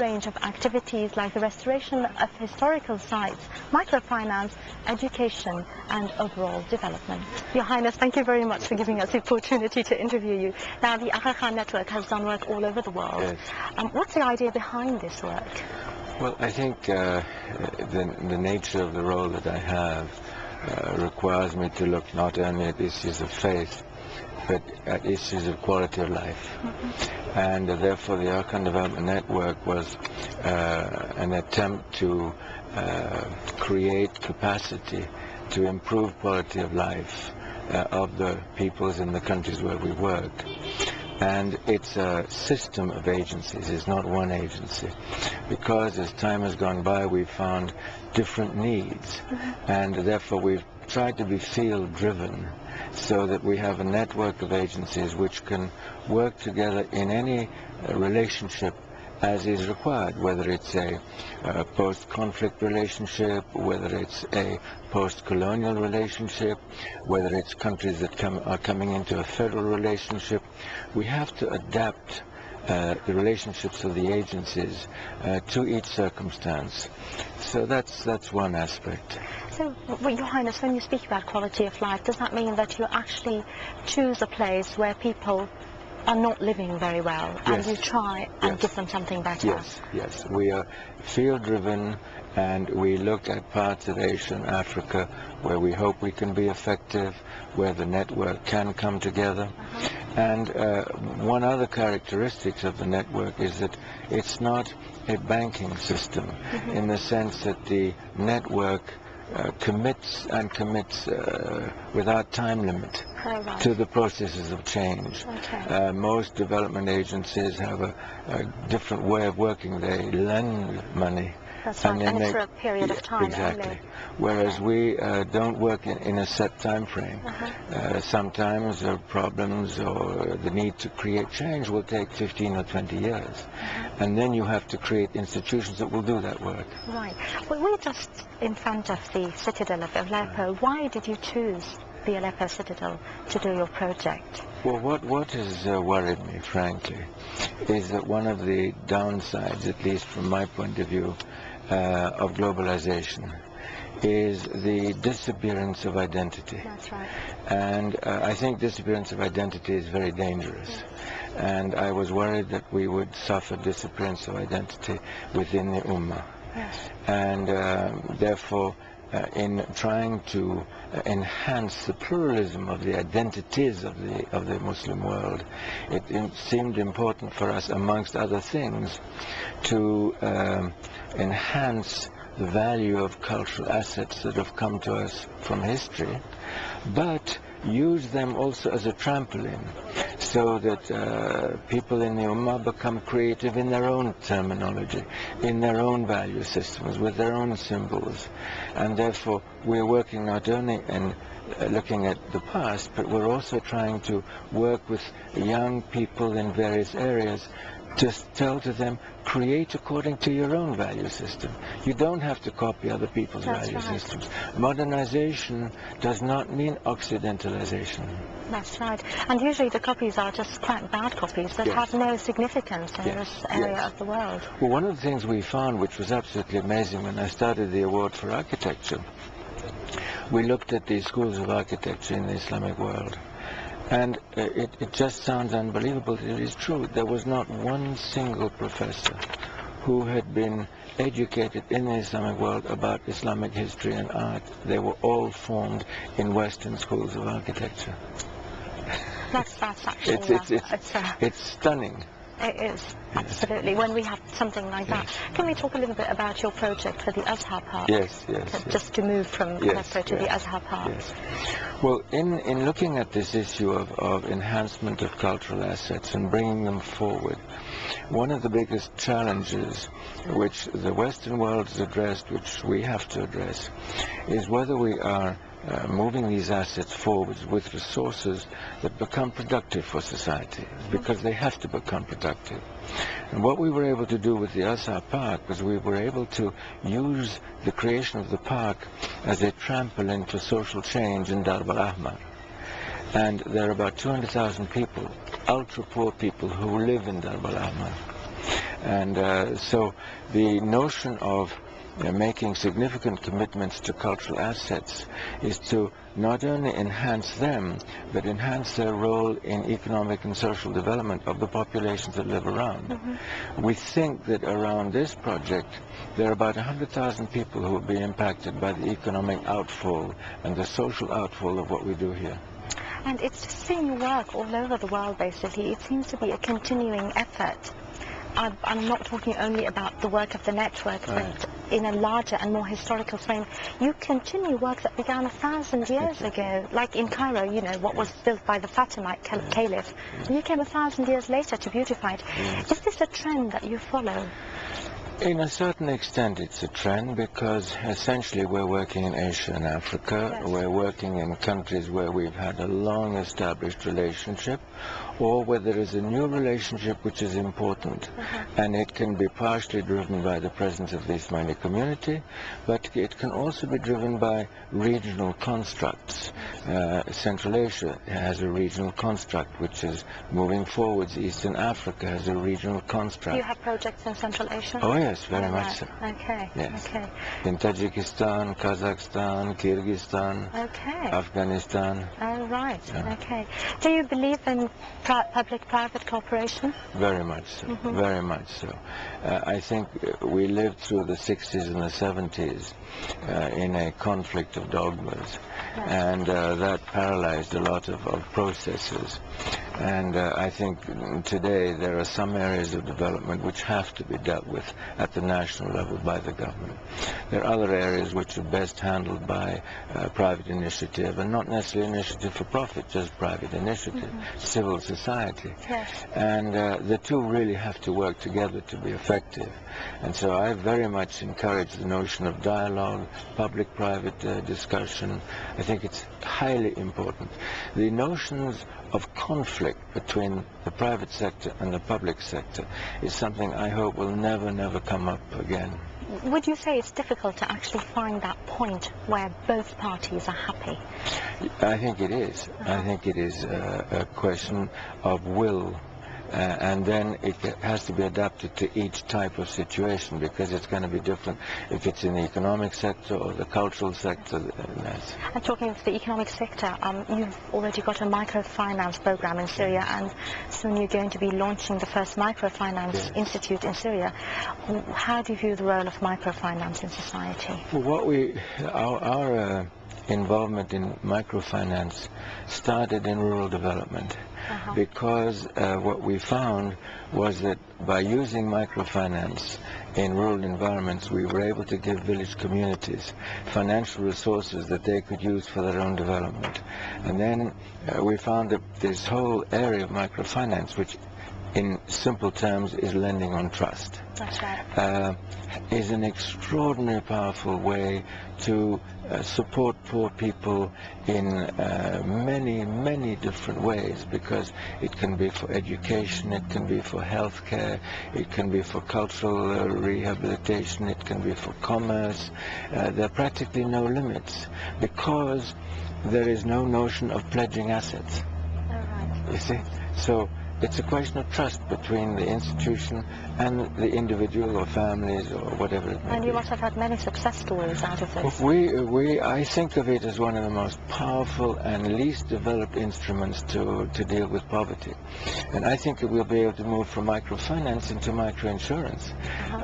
range of activities like the restoration of historical sites, microfinance, education and overall development. Your Highness, thank you very much for giving us the opportunity to interview you. Now, the Aga Khan network has done work all over the world. Yes. What's the idea behind this work? Well, I think the nature of the role that I have requires me to look not only at issues of faith, but at issues of quality of life. And therefore the Aga Khan Development Network was an attempt to create capacity to improve quality of life of the peoples in the countries where we work. And it's a system of agencies, it's not one agency, because as time has gone by we've found different needs, and therefore we've tried to be field driven so that we have a network of agencies which can work together in any relationship as is required, whether it's a post-conflict relationship, whether it's a post-colonial relationship, whether it's countries that are coming into a federal relationship. We have to adapt the relationships of the agencies to each circumstance. So that's one aspect. So, Your Highness, when you speak about quality of life, does that mean that you actually choose a place where people are not living very well, and you try and give them something better? Yes. We are field-driven, and we look at parts of Asia and Africa where we hope we can be effective, where the network can come together. And one other characteristic of the network is that it's not a banking system, in the sense that the network commits without time limit to the processes of change. Most development agencies have a different way of working. They lend money. That's right, and it's for a period of time. Exactly. Only. Whereas we don't work in a set time frame. Sometimes there are problems, or the need to create change will take 15 or 20 years. And then you have to create institutions that will do that work. Right. Well, we're just in front of the citadel of Aleppo. Why did you choose the Aleppo citadel to do your project? Well, what has worried me, frankly, is that one of the downsides, at least from my point of view, of globalization is the disappearance of identity. That's right. And I think disappearance of identity is very dangerous. And I was worried that we would suffer disappearance of identity within the Ummah. And therefore, in trying to enhance the pluralism of the identities of the Muslim world, it seemed important for us, amongst other things, to enhance the value of cultural assets that have come to us from history, but use them also as a trampoline, so that people in the Ummah become creative in their own terminology, in their own value systems, with their own symbols. And therefore we're working not only in looking at the past, but we're also trying to work with young people in various areas to tell to them, create according to your own value system. You don't have to copy other people's value systems. Modernization does not mean Occidentalization. That's right. And usually the copies are just quite bad copies that have no significance in this area of the world. Well, one of the things we found, which was absolutely amazing when I started the award for architecture, we looked at the schools of architecture in the Islamic world. And it just sounds unbelievable. It is true. There was not one single professor who had been educated in the Islamic world about Islamic history and art. They were all formed in Western schools of architecture. That's actually... It's stunning. It is, absolutely, when we have something like that. Can we talk a little bit about your project for the Azhar Park? Yes. Just to move from Aleppo to the Azhar Park. Well, in looking at this issue of enhancement of cultural assets and bringing them forward, one of the biggest challenges which the Western world has addressed, which we have to address, is whether we are moving these assets forward with resources that become productive for society, because they have to become productive. And what we were able to do with the Azhar Park was we were able to use the creation of the park as a trampoline to social change in Darb al-Ahmar. And there are about 200,000 people, ultra-poor people, who live in Darb al-Ahmar. And so the notion of making significant commitments to cultural assets is to not only enhance them, but enhance their role in economic and social development of the populations that live around. We think that around this project there are about 100,000 people who will be impacted by the economic outfall and the social outfall of what we do here. And it's seeing work all over the world, basically. It seems to be a continuing effort. I'm not talking only about the work of the network, but in a larger and more historical frame. You continue work that began 1,000 years ago, like in Cairo, you know, what was built by the Fatimite Caliph. And you came 1,000 years later to beautify it. Is this a trend that you follow? In a certain extent it's a trend, because essentially we're working in Asia and Africa. Yes. We're working in countries where we've had a long established relationship, or where there is a new relationship which is important. And it can be partially driven by the presence of the Ismaili community, but it can also be driven by regional constructs. Central Asia has a regional construct which is moving forwards. Eastern Africa has a regional construct. Do you have projects in Central Asia? Oh yes, very much so. Okay. Yes. Okay. In Tajikistan, Kazakhstan, Kyrgyzstan, Okay. Afghanistan. Oh, right. Yeah. Okay. Do you believe in public-private cooperation? Very much so. Very much so. I think we lived through the 60s and the 70s in a conflict of dogmas, and that paralyzed a lot of processes. And I think today there are some areas of development which have to be dealt with at the national level by the government. There are other areas which are best handled by private initiative, and not necessarily initiative for profit, just private initiative, civil society. Yes. And the two really have to work together to be effective. And so I very much encourage the notion of dialogue, public-private discussion. I think it's highly important. The notions of conflict between the private sector and the public sector is something I hope will never come up again. Would you say it's difficult to actually find that point where both parties are happy? I think it is. I think it is a question of will. And then it has to be adapted to each type of situation, because it's going to be different if it's in the economic sector or the cultural sector. And talking of the economic sector, you've already got a microfinance program in Syria, and soon you're going to be launching the first microfinance institute in Syria. How do you view the role of microfinance in society? Our involvement in microfinance started in rural development, because what we found was that by using microfinance in rural environments, we were able to give village communities financial resources that they could use for their own development. And then we found that this whole area of microfinance, which in simple terms is lending on trust, That's right. Is an extraordinarily powerful way to support poor people in many different ways, because it can be for education, it can be for healthcare, it can be for cultural rehabilitation, it can be for commerce. There are practically no limits, because there is no notion of pledging assets. All right. You see? So it's a question of trust between the institution and the individual or families or whatever it may be. And you must have had many success stories out of this. I think of it as one of the most powerful and least developed instruments to deal with poverty. And I think that we'll be able to move from microfinance into microinsurance.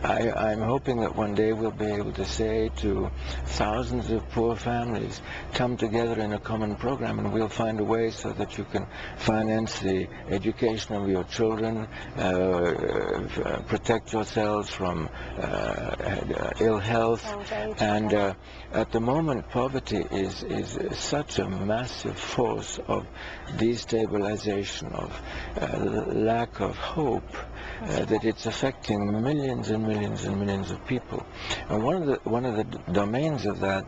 I'm hoping that one day we'll be able to say to thousands of poor families, come together in a common program, and we'll find a way so that you can finance the education of your children, protect yourselves from ill health. And at the moment, poverty is such a massive force of destabilization, of lack of hope, that it's affecting millions and millions and millions of people. And one of the domains of that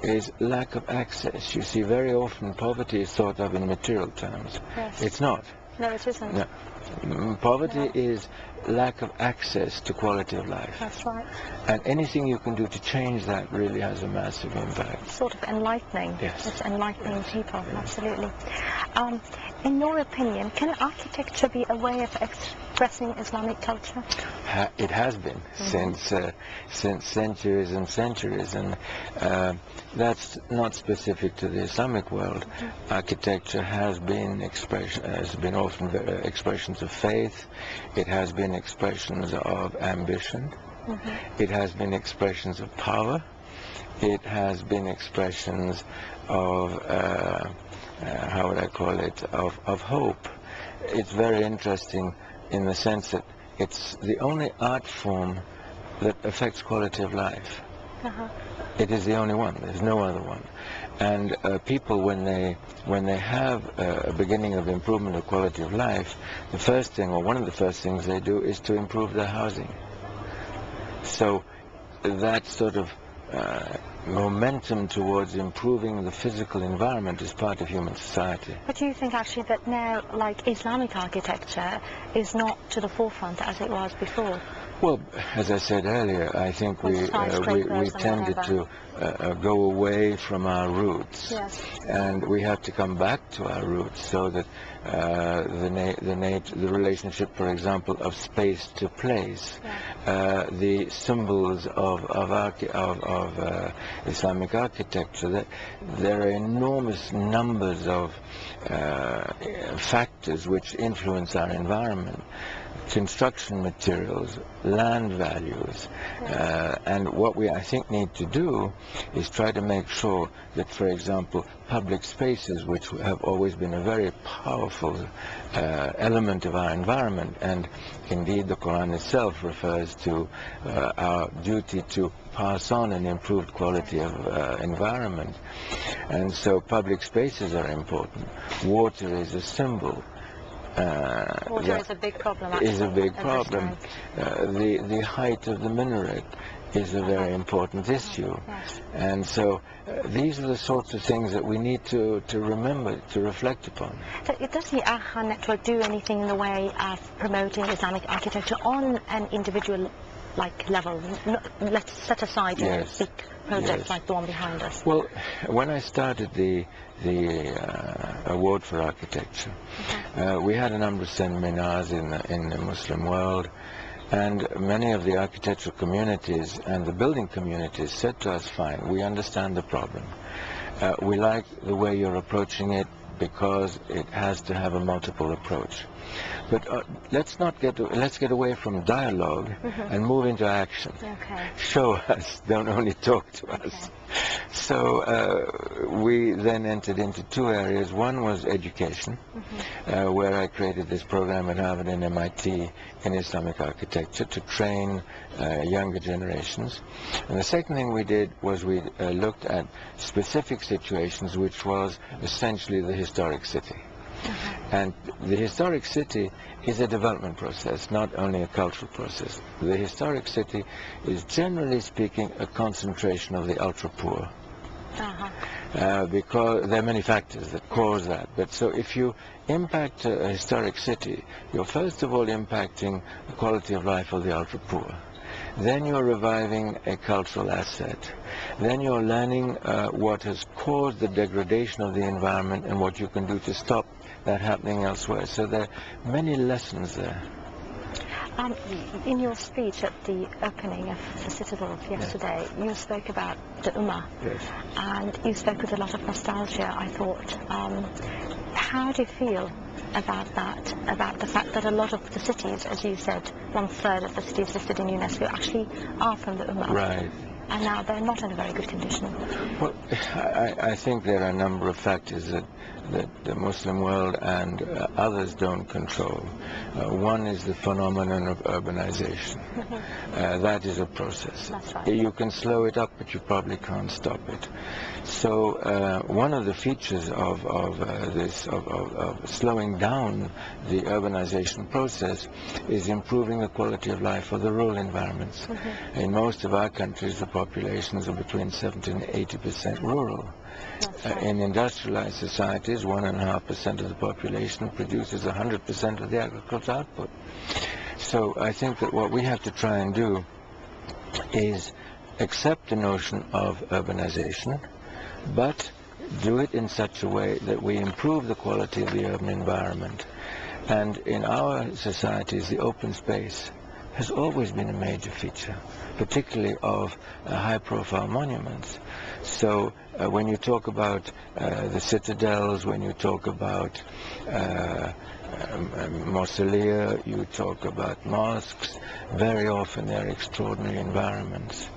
is lack of access. You see, very often poverty is thought of in material terms. Yes. It's not. No, it isn't. No. Poverty is lack of access to quality of life. That's right. And anything you can do to change that really has a massive impact. Sort of enlightening. Yes. It's enlightening people, absolutely. In your opinion, can architecture be a way of expressing Islamic culture? It has been since centuries and centuries, and that's not specific to the Islamic world. Architecture has been often expressions of faith. It has been expressions of ambition. It has been expressions of power. It has been expressions of how would I call it, of hope. It's very interesting in the sense that it's the only art form that affects quality of life. It is the only one. There's no other one. And people, when they have a beginning of improvement of quality of life, the first thing, or one of the first things they do, is to improve their housing. So that sort of momentum towards improving the physical environment is part of human society. But do you think actually that now, like, Islamic architecture is not to the forefront as it was before? Well, as I said earlier, I think we tended to go away from our roots, and we have to come back to our roots, so that the relationship, for example, of space to place, the symbols of Islamic architecture, that there are enormous numbers of factors which influence our environment. Construction materials, land values, and what we, I think, need to do is try to make sure that, for example, public spaces, which have always been a very powerful element of our environment, and indeed the Qur'an itself refers to our duty to pass on an improved quality of environment, and so public spaces are important. Water is a symbol. Water is a big problem. Actually, is a big problem. The height of the minaret is a very important issue, and so these are the sorts of things that we need to remember, to reflect upon. So does the Aga Khan network do anything in the way of promoting Islamic architecture on an individual level? Let's set aside big projects like the one behind us. Well, when I started the award for architecture, we had a number of seminars in the Muslim world, and many of the architectural communities and the building communities said to us, fine, we understand the problem. We like the way you're approaching it, because it has to have a multiple approach. But let's get away from dialogue and move into action. Show us, don't only talk to us. So we then entered into two areas. One was education, where I created this program at Harvard and MIT in Islamic architecture to train younger generations. And the second thing we did was we looked at specific situations, which was essentially the historic city. And the historic city is a development process, not only a cultural process. The historic city is, generally speaking, a concentration of the ultra-poor. Because there are many factors that cause that. But so if you impact a historic city, you're first of all impacting the quality of life of the ultra-poor. Then you're reviving a cultural asset. Then you're learning what has caused the degradation of the environment and what you can do to stop that happening elsewhere. So there are many lessons there. In your speech at the opening of the Citadel yesterday, you spoke about the Ummah, and you spoke with a lot of nostalgia, I thought. How do you feel about that, about the fact that a lot of the cities, as you said, 1/3 of the cities listed in UNESCO actually are from the Ummah? Right. And now they're not in a very good condition. Well, I think there are a number of factors that the Muslim world and others don't control. One is the phenomenon of urbanization. That is a process. That's right. You can slow it up, but you probably can't stop it. So one of the features of slowing down the urbanization process is improving the quality of life for the rural environments. In most of our countries, the populations are between 70% and 80% rural. In industrialized societies, 1.5% of the population produces 100% of the agricultural output. So I think that what we have to try and do is accept the notion of urbanization, but do it in such a way that we improve the quality of the urban environment. And in our societies, the open space has always been a major feature, particularly of high-profile monuments. So when you talk about the citadels, when you talk about mausolea, you talk about mosques, very often they're extraordinary environments.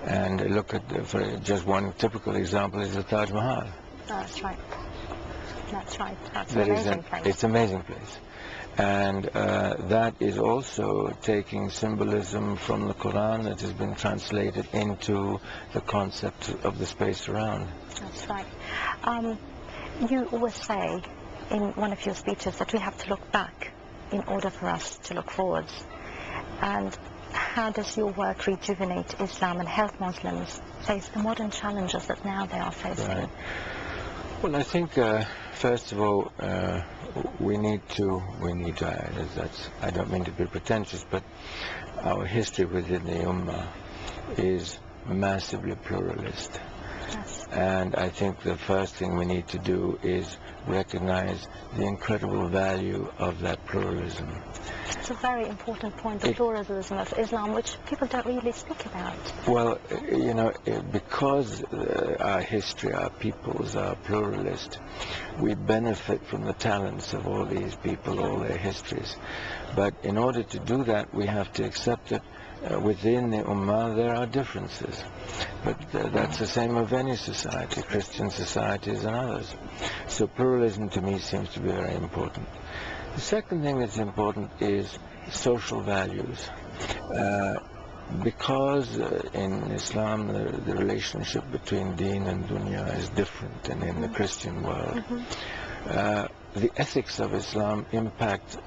And look at, for just one typical example is the Taj Mahal. Oh, that's right. That's right. That's an amazing place. It's an amazing place. And that is also taking symbolism from the Qur'an that has been translated into the concept of the space around. That's right. You always say in one of your speeches that we have to look back in order for us to look forwards. And how does your work rejuvenate Islam and help Muslims face the modern challenges that now they are facing? Right. Well, I think first of all, we need to, I don't mean to be pretentious, but our history within the Ummah is massively pluralist. Yes. And I think the first thing we need to do is recognize the incredible value of that pluralism. It's a very important point, the pluralism of Islam, which people don't really speak about. Well, you know, because our history, our peoples are pluralist, we benefit from the talents of all these people, all their histories. But in order to do that, we have to accept that within the Ummah there are differences. But that's the same of any society, Christian societies and others. So pluralism to me seems to be very important. The second thing that's important is social values. Because in Islam the relationship between deen and dunya is different than in the Christian world, the ethics of Islam impact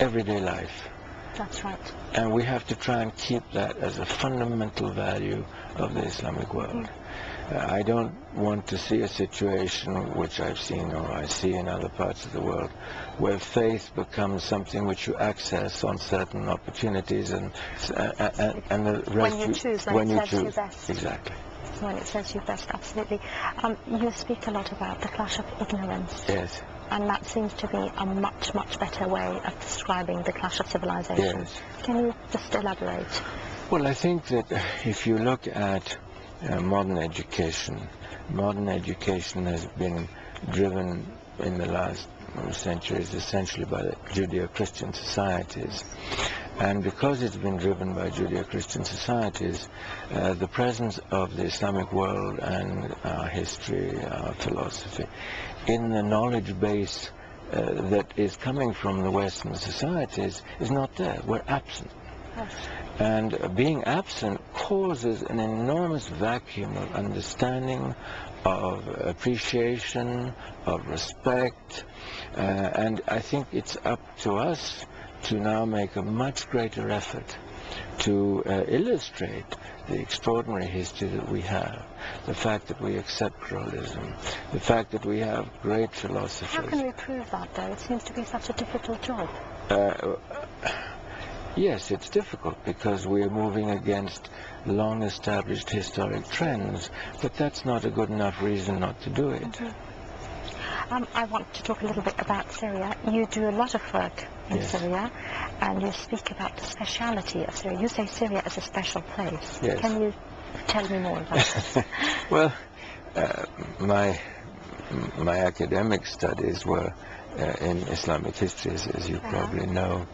everyday life. That's right. And we have to try and keep that as a fundamental value of the Islamic world. I don't want to see a situation which I've seen or I see in other parts of the world where faith becomes something which you access on certain opportunities and the rest when you choose, when you it says you choose. best. Exactly. When it says you best, absolutely. You speak a lot about the clash of ignorance. Yes. And that seems to be a much, much better way of describing the clash of civilizations. Yes. Can you just elaborate? Well, I think that if you look at modern education has been driven in the last centuries essentially by the Judeo-Christian societies. And because it's been driven by Judeo-Christian societies, the presence of the Islamic world and our history, our philosophy, in the knowledge base that is coming from the Western societies is not there. We're absent. Yes. And being absent causes an enormous vacuum of understanding, of appreciation, of respect, and I think it's up to us to now make a much greater effort to illustrate the extraordinary history that we have, the fact that we accept pluralism, the fact that we have great philosophers. How can we prove that, though? It seems to be such a difficult job. Yes, it's difficult because we are moving against long-established historic trends, but that's not a good enough reason not to do it. I want to talk a little bit about Syria. You do a lot of work in Syria, and you speak about the speciality of Syria. You say Syria is a special place. Yes. Can you tell me more about this? Well, my academic studies were in Islamic history, as you probably know.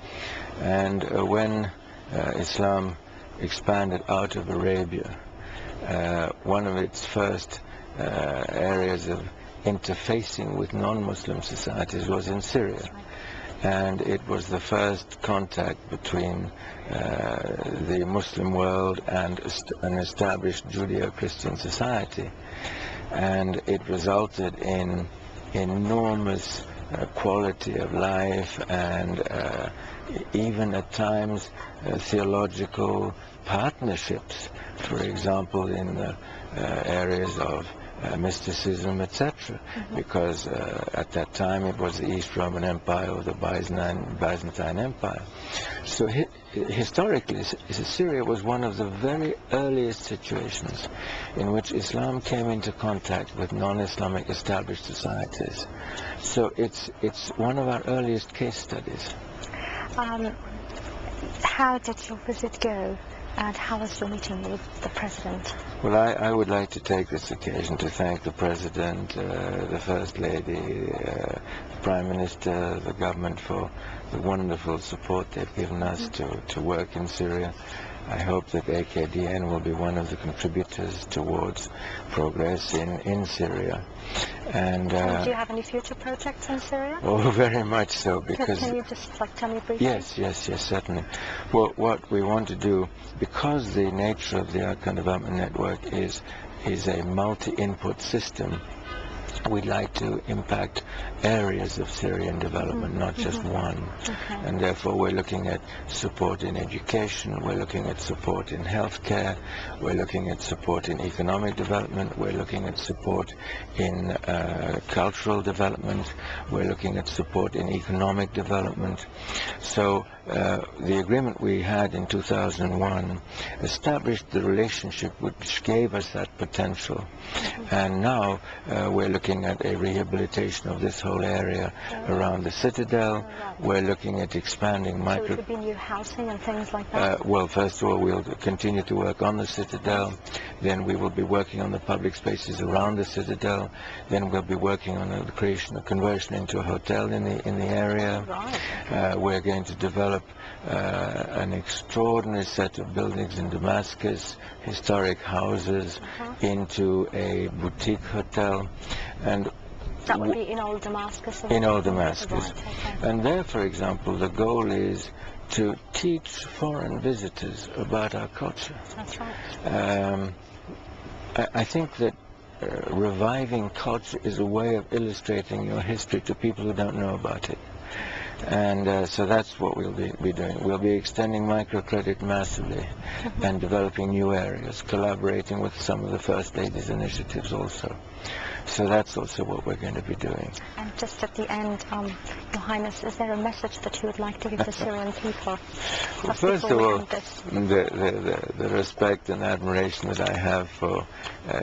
And when Islam expanded out of Arabia, one of its first areas of interfacing with non-Muslim societies was in Syria. And it was the first contact between the Muslim world and an established Judeo-Christian society. And it resulted in enormous quality of life and even at times theological partnerships, for example in the areas of mysticism, etc. Because at that time it was the East Roman Empire or the Byzantine Empire. So historically, Syria was one of the very earliest situations in which Islam came into contact with non-Islamic established societies. So it's one of our earliest case studies. How did your visit go? And how was your meeting with the President? Well, I would like to take this occasion to thank the President, the First Lady, the Prime Minister, the government for the wonderful support they've given us to work in Syria. I hope that AKDN will be one of the contributors towards progress in Syria. And do you have any future projects in Syria? Oh, very much so, because... Can you just tell me briefly? Yes, certainly. Well, what we want to do, because the nature of the Aga Khan Development Network is a multi-input system, we'd like to impact areas of Syrian development, not just one. Okay. And therefore we're looking at support in education, we're looking at support in healthcare, we're looking at support in economic development, we're looking at support in cultural development, we're looking at support in economic development. So the agreement we had in 2001 established the relationship which gave us that potential. And now we're looking at a rehabilitation of this whole area around the citadel. We're looking at expanding So it would be new housing and things like that? well, first of all, we'll continue to work on the citadel. Then we will be working on the public spaces around the citadel. Then we'll be working on the creation, a conversion into a hotel in the area. Right. We're going to develop an extraordinary set of buildings in Damascus, historic houses, into a boutique hotel. And that would be in Old Damascus? In Old Damascus. Right, okay. And there, for example, the goal is to teach foreign visitors about our culture. That's right. I think that reviving culture is a way of illustrating your history to people who don't know about it. And so that's what we'll be doing. We'll be extending microcredit massively and developing new areas, collaborating with some of the First Lady's initiatives also. So that's also what we're going to be doing. And just at the end, Your Highness, is there a message that you would like to give the Syrian people? Well, first of all, the respect and admiration that I have for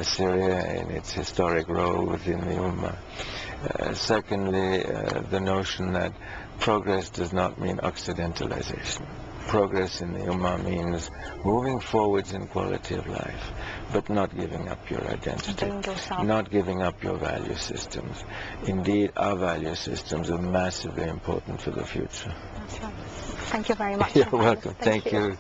Syria and its historic role within the Ummah. Secondly, the notion that progress does not mean occidentalization. Progress in the Ummah means moving forwards in quality of life, but not giving up your identity, not giving up your value systems. Indeed, our value systems are massively important for the future. That's right. Thank you very much. You're welcome. Thank you.